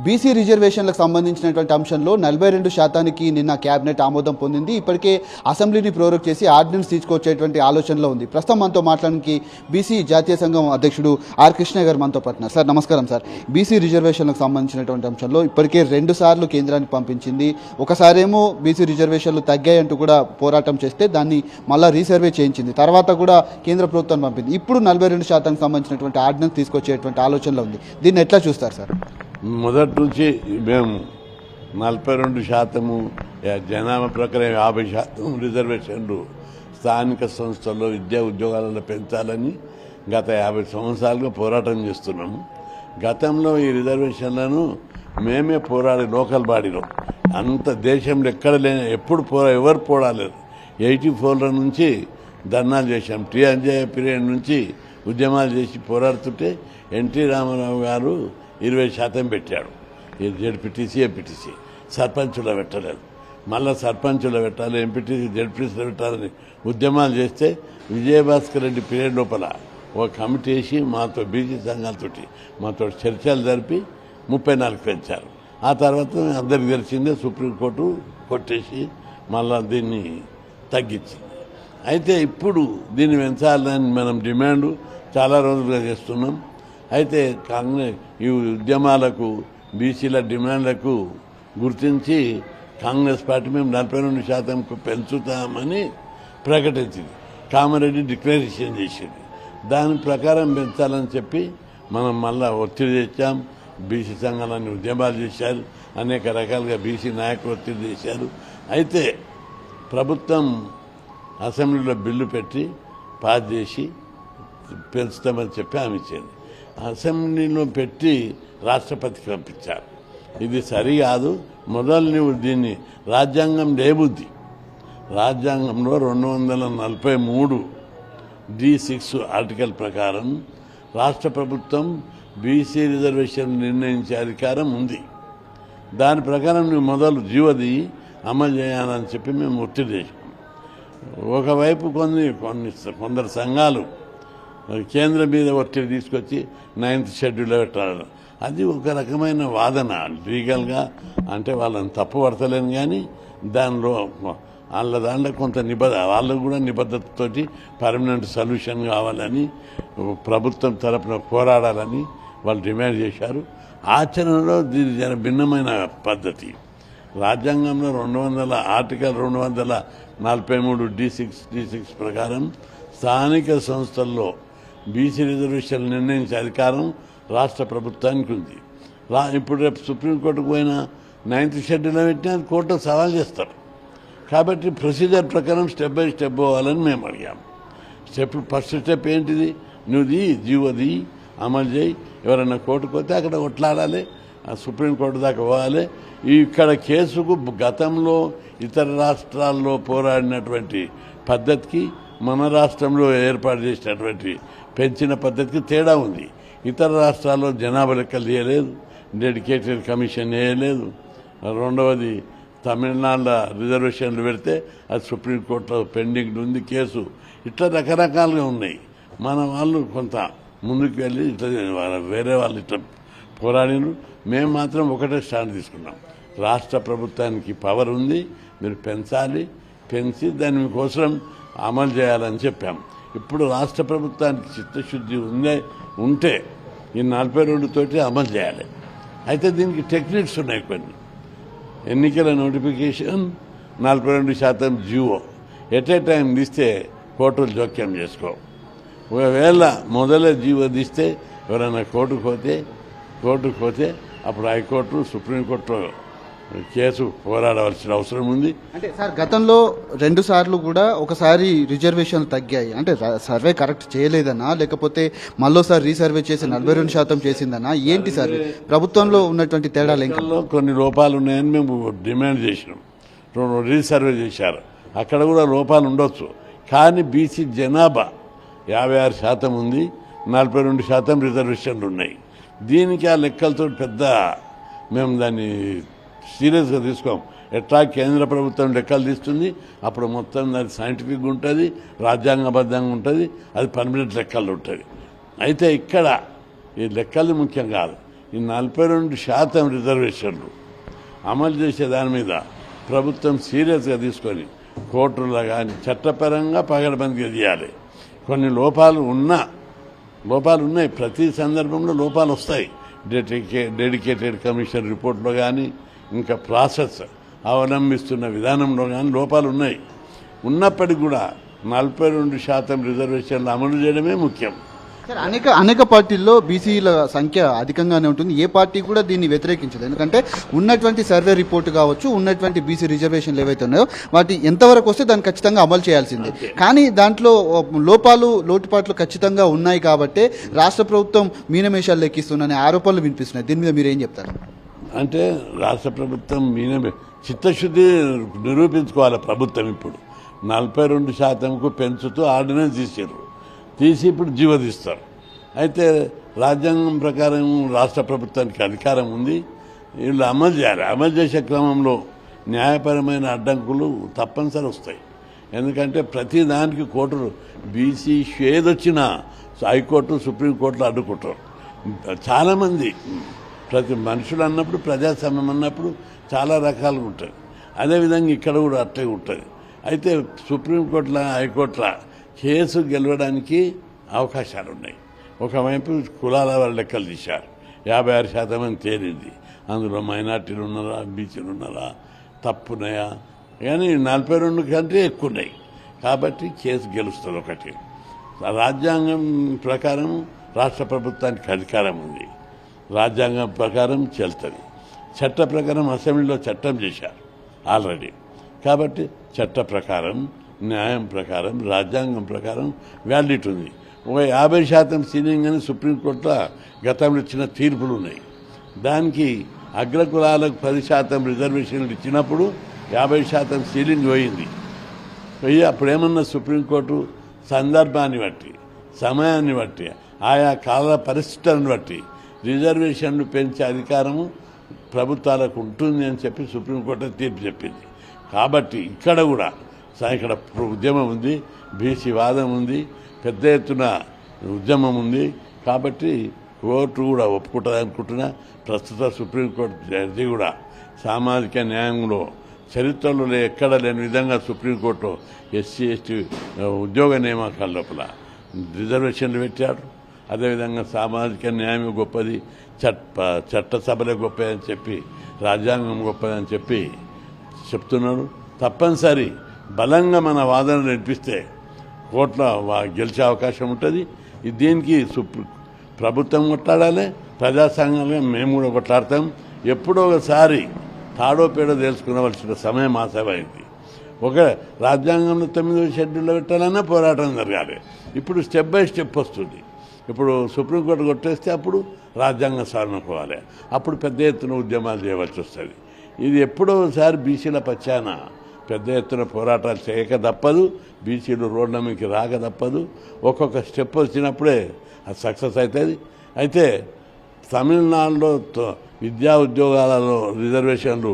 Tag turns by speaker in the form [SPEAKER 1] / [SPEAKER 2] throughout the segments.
[SPEAKER 1] BC రిజర్వేషన్లకు సంబంధించినటువంటి అంశంలో 42% నిన్న కేబినెట్ ఆమోదం పొందింది. ఇప్పటికే అసెంబ్లీని ప్రోరోగ్ చేసి ఆర్డినెన్స్ తీసుకొచ్చేటువంటి ఆలోచనలో ఉంది. ప్రస్తుతం మనతో మాట్లాడడానికి బీసీ జాతీయ సంఘం అధ్యక్షుడు ఆర్ కృష్ణ గారు మనతో పాటున్నారు. సార్ నమస్కారం సార్. బీసీ రిజర్వేషన్లకు సంబంధించినటువంటి అంశంలో ఇప్పటికే 2 సార్లు కేంద్రానికి పంపించింది. ఒకసారేమో బీసీ రిజర్వేషన్లు తగ్గాయంటూ కూడా పోరాటం చేస్తే దాన్ని మళ్ళీ రీసర్వే చేయించింది. తర్వాత కూడా కేంద్ర ప్రభుత్వం పంపింది. ఇప్పుడు 42% సంబంధించినటువంటి ఆర్డినెన్స్ తీసుకొచ్చేటువంటి ఆలోచనలో ఉంది. దీన్ని ఎట్లా చూస్తారు సార్?
[SPEAKER 2] మొదటి నుంచి మేము 42% జనాభా ప్రకారం 50% రిజర్వేషన్లు స్థానిక సంస్థల్లో విద్యా ఉద్యోగాలలో పెంచాలని గత 50 సంవత్సరాలుగా పోరాటం చేస్తున్నాము. గతంలో ఈ రిజర్వేషన్లను మేమే పోరాడి లోకల్ బాడీలో అంత దేశంలో ఎక్కడ లేని ఎప్పుడు ఎవరు పోరాడలేదు. 84 నుంచి ధర్నాలు చేశాం. టీఆర్జే పీరియడ్ నుంచి ఉద్యమాలు చేసి పోరాడుతుంటే ఎన్టీ రామారావు గారు 20% పెట్టాడు. ఈ జెడ్పీటీసీ ఎంపీటీసీ సర్పంచులో పెట్టలేదు. మళ్ళీ సర్పంచులో పెట్టాలి, ఎంపీటీసీ జెడ్పీటీసీలో పెట్టాలని ఉద్యమాలు చేస్తే విజయభాస్కర్ రెడ్డి పీరియడ్ లోపల ఒక కమిటీ వేసి మాతో బీసీ సంఘాలతో మాతో చర్చలు జరిపి 34 పెంచారు. ఆ తర్వాత అందరికి తెలిసిందే సుప్రీంకోర్టు కొట్టేసి మళ్ళా దీన్ని తగ్గించింది. అయితే ఇప్పుడు దీన్ని పెంచాలని మనం డిమాండ్ చాలా రోజులుగా చేస్తున్నాం. అయితే కాంగ్రెస్ ఈ ఉద్యమాలకు బీసీల డిమాండ్లకు గుర్తించి కాంగ్రెస్ పార్టీ మేము 42%కు పెంచుతామని ప్రకటించింది. కామారెడ్డి డిక్లరేషన్ చేసింది. దాని ప్రకారం పెంచాలని చెప్పి మనం మళ్ళా ఒత్తిడి తెచ్చాం. బీసీ సంఘాలన్నీ ఉద్యమాలు చేశారు. అనేక రకాలుగా బీసీ నాయకులు ఒత్తిడి చేశారు. అయితే ప్రభుత్వం అసెంబ్లీలో బిల్లు పెట్టి పాస్ చేసి పెంచుతామని చెప్పి హామీ ఇచ్చింది. అసెంబ్లీలో పెట్టి రాష్ట్రపతికి పంపించారు. ఇది సరికాదు. మొదలు నువ్వు దీన్ని రాజ్యాంగం లేబుద్ది. రాజ్యాంగంలో 243 D6 ఆర్టికల్ ప్రకారం రాష్ట్ర ప్రభుత్వం బీసీ రిజర్వేషన్ నిర్ణయించే అధికారం ఉంది. దాని ప్రకారం నువ్వు మొదలు జీవది అమలు చేయాలని చెప్పి మేము ఒత్తిడి చేసాం. ఒకవైపు కొందరు సంఘాలు కేంద్రం మీద ఒత్తిడి తీసుకొచ్చి 9th షెడ్యూల్లో పెట్టాలి. అది ఒక రకమైన వాదన లీగల్గా. అంటే వాళ్ళని తప్పు పడతలేను, కానీ దానిలో దాంట్లో కొంత వాళ్ళకు కూడా నిబద్ధతతోటి పర్మనెంట్ సొల్యూషన్ కావాలని ప్రభుత్వం తరపున పోరాడాలని వాళ్ళు డిమాండ్ చేశారు. ఆచరణలో దీని భిన్నమైన పద్ధతి. రాజ్యాంగంలో ఆర్టికల్ 243 D6 ప్రకారం స్థానిక సంస్థల్లో బీసీ రిజర్వేషన్లు నిర్ణయించే అధికారం రాష్ట్ర ప్రభుత్వానికి ఉంది. ఇప్పుడు రేపు సుప్రీంకోర్టుకు పోయినా 9th షెడ్యూల్లో పెట్టినా కోర్టు సవాల్ చేస్తారు. కాబట్టి ప్రొసీజర్ ప్రకారం స్టెప్ బై స్టెప్ పోవాలని మేము అడిగాము. ఫస్ట్ స్టెప్ ఏంటిది? నువ్వు జీవోది అమలు చేయి. ఎవరైనా కోర్టుకు పోతే అక్కడ కొట్లాడాలి, సుప్రీంకోర్టు దాకా పోవాలి. ఇక్కడ కేసుకు గతంలో ఇతర రాష్ట్రాల్లో పోరాడినటువంటి పద్ధతికి మన రాష్ట్రంలో ఏర్పాటు చేసినటువంటి పెంచిన పద్ధతికి తేడా ఉంది. ఇతర రాష్ట్రాల్లో జనాభా లెక్కలు చేయలేదు, డెడికేటెడ్ కమిషన్ వేయలేదు. రెండవది తమిళనాడులో రిజర్వేషన్లు పెడితే అది సుప్రీంకోర్టులో పెండింగ్ ఉంది కేసు. ఇట్లా రకరకాలుగా ఉన్నాయి. మన వాళ్ళు కొంత ముందుకు వెళ్ళి ఇట్లా వేరే వాళ్ళు ఇట్లా పోరాడినారు. మేము మాత్రం ఒకటే స్టాండ్ తీసుకున్నాం. రాష్ట్ర ప్రభుత్వానికి పవర్ ఉంది, మీరు పెంచాలి, పెంచి దాని మీకోసం అమలు చేయాలని చెప్పాం. ఇప్పుడు రాష్ట్ర ప్రభుత్వానికి చిత్తశుద్ధి ఉంటే ఈ 42 తోటి అమలు చేయాలి. అయితే దీనికి టెక్నిక్స్ ఉన్నాయి కొన్ని. ఎన్నికల notification, 42% GO at a time తీస్తే కోర్టులు జోక్యం చేసుకో. ఒకవేళ మొదలే జీవో తీస్తే ఎవరైనా కోర్టుకు పోతే అప్పుడు హైకోర్టు సుప్రీంకోర్టులో కేసు పోరాడవలసిన అవసరం ఉంది.
[SPEAKER 1] అంటే సార్ గతంలో 2 సార్లు కూడా ఒకసారి రిజర్వేషన్లు తగ్గాయి. అంటే సర్వే కరెక్ట్ చేయలేదన్నా, లేకపోతే మళ్ళీసారి రీసర్వే చేసి 42% చేసిందన్నా, ఏంటి సార్ ప్రభుత్వంలో ఉన్నటువంటి తేడాలు? ఇంకా
[SPEAKER 2] కొన్ని లోపాలు ఉన్నాయని మేము డిమాండ్ చేసినాం. రీసర్వే చేశారు, అక్కడ కూడా లోపాలు ఉండొచ్చు. కానీ బీసీ జనాభా 56% ఉంది, 42% రిజర్వేషన్లు ఉన్నాయి. దీనికి ఆ లెక్కలతో పెద్ద మేము దాన్ని సీరియస్గా తీసుకోం. ఎట్లా కేంద్ర ప్రభుత్వం లెక్కలు తీస్తుంది, అప్పుడు మొత్తం అది సైంటిఫిక్గా ఉంటుంది, రాజ్యాంగబద్ధంగా ఉంటుంది, అది పర్మనెంట్ లెక్కలు ఉంటుంది. అయితే ఇక్కడ ఈ లెక్కలు ముఖ్యం కాదు. ఈ 42% రిజర్వేషన్లు అమలు చేసే దాని మీద ప్రభుత్వం సీరియస్గా తీసుకొని కోర్టులో కానీ చట్టపరంగా పగడబందీగా చేయాలి. కొన్ని లోపాలు ఉన్నాయి, ప్రతి సందర్భంలో లోపాలు వస్తాయి. డెడికేటెడ్ కమిషన్ రిపోర్ట్లో కానీ ఇంకా ప్రాసెస్ అవలంబిస్తున్న విధానంలో కానీ లోపాలు ఉన్నాయి. ఉన్నప్పటికీ కూడా 42% రిజర్వేషన్లు అమలు చేయడమే ముఖ్యం.
[SPEAKER 1] సార్, అనేక పార్టీల్లో బీసీల సంఖ్య అధికంగానే ఉంటుంది. ఏ పార్టీ కూడా దీన్ని వ్యతిరేకించదు. ఎందుకంటే ఉన్నటువంటి సర్వే రిపోర్ట్ కావచ్చు, ఉన్నటువంటి బీసీ రిజర్వేషన్లు ఏవైతే ఉన్నాయో వాటి ఎంతవరకు వస్తే దాన్ని ఖచ్చితంగా అమలు చేయాల్సిందే. కానీ దాంట్లో లోటుపాట్లు ఖచ్చితంగా ఉన్నాయి కాబట్టి రాష్ట్ర ప్రభుత్వం మీనమేషాలు లెక్కిస్తుందనే ఆరోపణలు వినిపిస్తున్నాయి. దీని మీద మీరు ఏం చెప్తారు?
[SPEAKER 2] అంటే రాష్ట్ర ప్రభుత్వం చిత్తశుద్ధి నిరూపించుకోవాలి. ప్రభుత్వం ఇప్పుడు 42%కు పెంచుతూ ఆర్డినెన్స్ తీసి ఇప్పుడు జీవోదిస్తారు. అయితే రాజ్యాంగం ప్రకారం రాష్ట్ర ప్రభుత్వానికి అధికారం ఉంది, వీళ్ళు అమలు చేయాలి. అమలు చేసే క్రమంలో న్యాయపరమైన అడ్డంకులు తప్పనిసరి వస్తాయి. ఎందుకంటే ప్రతి దానికి కోర్టులు బీసీ ఏదొచ్చినా హైకోర్టు సుప్రీంకోర్టులో అడ్డుకుంటారు. చాలామంది ప్రతి మనుషులు అన్నప్పుడు ప్రజాస్వామ్యం అన్నప్పుడు చాలా రకాలుగా ఉంటుంది. అదేవిధంగా ఇక్కడ కూడా అట్లే ఉంటుంది. అయితే సుప్రీంకోర్టుల హైకోర్టుల కేసు గెలవడానికి అవకాశాలు ఉన్నాయి. ఒకవైపు కులాల వారి లెక్కలు తీశారు, 56% అని తేలింది. అందులో మైనార్టీలు ఉన్నారా, బీసీలు ఉన్నారా, తప్పున్నాయా, కానీ 42 కంటే ఎక్కువ ఉన్నాయి. కాబట్టి కేసు గెలుస్తుంది. ఒకటి రాజ్యాంగం ప్రకారం రాష్ట్ర ప్రభుత్వానికి అధికారం ఉంది, రాజ్యాంగం ప్రకారం చెల్తుంది. చట్ట ప్రకారం అసెంబ్లీలో చట్టం చేశారు ఆల్రెడీ. కాబట్టి చట్ట ప్రకారం, న్యాయం ప్రకారం, రాజ్యాంగం ప్రకారం వ్యాలిడిటీ ఉంది. ఒక 50% సీలింగ్ అని సుప్రీంకోర్టులో గతంలో ఇచ్చిన తీర్పులు ఉన్నాయి. దానికి అగ్రకులాలకు 10% రిజర్వేషన్లు ఇచ్చినప్పుడు 50% సీలింగ్ పోయింది. అప్పుడేమన్నా సుప్రీంకోర్టు సందర్భాన్ని బట్టి, సమయాన్ని బట్టి, ఆయా కాల పరిస్థితులను బట్టి రిజర్వేషన్లు పెంచే అధికారము ప్రభుత్వాలకు ఉంటుంది అని చెప్పి సుప్రీంకోర్టు తీర్పు చెప్పింది. కాబట్టి ఇక్కడ కూడా ఇక్కడ ఉద్యమం ఉంది, బీసీ వాదం ఉంది, పెద్ద ఎత్తున ఉద్యమం ఉంది. కాబట్టి కోర్టు కూడా ఒప్పుకుంటుంది అనుకుంటున్నా. ప్రస్తుత సుప్రీంకోర్టు జడ్జి కూడా సామాజిక న్యాయంలో చరిత్రలో ఎక్కడ లేని విధంగా సుప్రీంకోర్టు ఎస్సీ ఎస్టీ ఉద్యోగ నియామకాల లోపల రిజర్వేషన్లు పెట్టాడు. అదేవిధంగా సామాజిక న్యాయం గొప్పది, చట్టసభలే గొప్పది అని చెప్పి, రాజ్యాంగం గొప్పది అని చెప్పి చెప్తున్నాడు. తప్పనిసరి బలంగా మన వాదన నడిపిస్తే కోర్టులో గెలిచే అవకాశం ఉంటుంది. దీనికి ప్రభుత్వం కొట్లాడాలి, ప్రజా సంఘాలుగా మేము కూడా కొట్లాడతాం. ఎప్పుడో ఒకసారి తాడో పేడో తెలుసుకునవలసిన సమయం ఆసమైంది. ఒక రాజ్యాంగంలో 9వ షెడ్యూల్లో పెట్టాలన్నా పోరాటం జరగాలి. ఇప్పుడు స్టెప్ బై స్టెప్ వస్తుంది. ఇప్పుడు సుప్రీంకోర్టు కొట్టేస్తే అప్పుడు రాజ్యాంగ సవరణ పోవాలి, అప్పుడు పెద్ద ఎత్తున ఉద్యమాలు చేయవలసి వస్తుంది. ఇది ఎప్పుడో ఒకసారి బీసీల పక్షాన పెద్ద ఎత్తున పోరాటాలు చేయక తప్పదు, బీసీలు రోడ్ల మీదకి రాక తప్పదు. ఒక్కొక్క స్టెప్ వచ్చినప్పుడే అది సక్సెస్ అవుతుంది. అయితే తమిళనాడులో విద్యా ఉద్యోగాలలో రిజర్వేషన్లు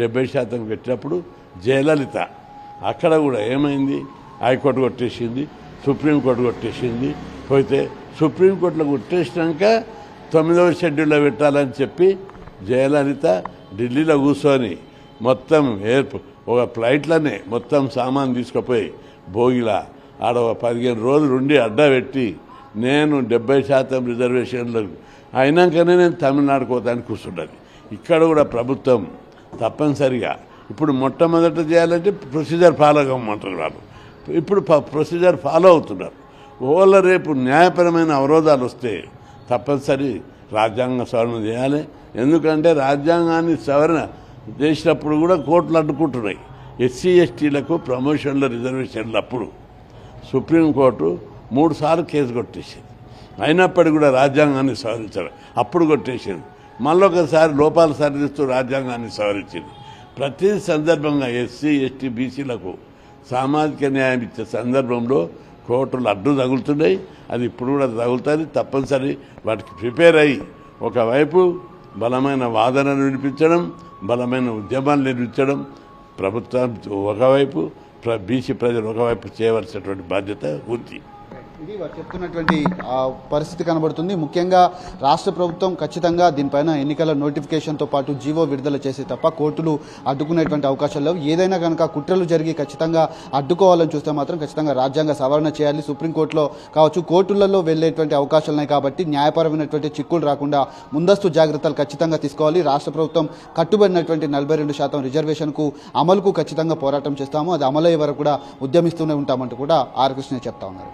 [SPEAKER 2] 70% పెట్టినప్పుడు జయలలిత అక్కడ కూడా ఏమైంది, హైకోర్టు కొట్టేసింది, సుప్రీంకోర్టు కొట్టేసింది. పోతే సుప్రీంకోర్టులో కొట్టేసినాక 9వ షెడ్యూల్లో పెట్టాలని చెప్పి జయలలిత ఢిల్లీలో కూర్చొని మొత్తం ఒక ఫ్లైట్లోనే మొత్తం సామాన్ తీసుకుపోయి భోగిలా ఆడ 15 రోజులు ఉండి అడ్డా పెట్టి నేను 70% రిజర్వేషన్లు అయినాకనే నేను తమిళనాడు పోతానికి కూర్చుంటుంది. ఇక్కడ కూడా ప్రభుత్వం తప్పనిసరిగా ఇప్పుడు మొట్టమొదట చేయాలంటే ప్రొసీజర్ ఫాలో అవ్వమంటారు వాళ్ళు. ఇప్పుడు ప్రొసీజర్ ఫాలో అవుతున్నారు. ఓళ్ళ రేపు న్యాయపరమైన అవరోధాలు వస్తే తప్పనిసరి రాజ్యాంగ సవరణ చేయాలి. ఎందుకంటే రాజ్యాంగాన్ని సవరణ చేసినప్పుడు కూడా కోర్టులు అడ్డుకుంటున్నాయి. ఎస్సీ ఎస్టీలకు ప్రమోషన్ల రిజర్వేషన్లు అప్పుడు సుప్రీంకోర్టు 3 సార్లు కేసు కొట్టేసింది. అయినప్పటికీ కూడా రాజ్యాంగాన్ని సవరించారు, అప్పుడు కొట్టేసింది. మళ్ళొకసారి లోపాలు సరిదిస్తూ రాజ్యాంగాన్ని సవరించింది. ప్రతి సందర్భంగా ఎస్సీ ఎస్టీ బీసీలకు సామాజిక న్యాయం ఇచ్చే సందర్భంలో కోర్టులు అడ్డు తగులుతున్నాయి. అది ఇప్పుడు కూడా తగులుతుంది. తప్పనిసరి వాటికి ప్రిపేర్ అయ్యి ఒకవైపు బలమైన వాదనను వినిపించడం, బలమైన ఉద్యమాలు నిర్మించడం ప్రభుత్వం ఒకవైపు, బీసీ ప్రజలు ఒకవైపు చేయవలసినటువంటి బాధ్యత ఉంది.
[SPEAKER 1] ఇది వారు చెప్తున్నటువంటి పరిస్థితి కనబడుతుంది. ముఖ్యంగా రాష్ట్ర ప్రభుత్వం ఖచ్చితంగా దీనిపైన ఎన్నికల నోటిఫికేషన్తో పాటు జీవో విడుదల చేసి తప్ప కోర్టులు అడ్డుకునేటువంటి అవకాశాలు లేవు. ఏదైనా కనుక కుట్రలు జరిగి ఖచ్చితంగా అడ్డుకోవాలని చూస్తే మాత్రం ఖచ్చితంగా రాజ్యాంగ సవరణ చేయాలి. సుప్రీంకోర్టులో కావచ్చు, కోర్టులలో వెళ్లేటువంటి అవకాశాలు ఉన్నాయి కాబట్టి న్యాయపరమైనటువంటి చిక్కులు రాకుండా ముందస్తు జాగ్రత్తలు ఖచ్చితంగా తీసుకోవాలి. రాష్ట్ర ప్రభుత్వం కట్టుబడినటువంటి 42% రిజర్వేషన్కు అమలుకు ఖచ్చితంగా పోరాటం చేస్తాము. అది అమలయ్యే వరకు కూడా ఉద్యమిస్తూనే ఉంటామంటూ కూడా ఆర్ కృష్ణ చెప్తా ఉన్నారు.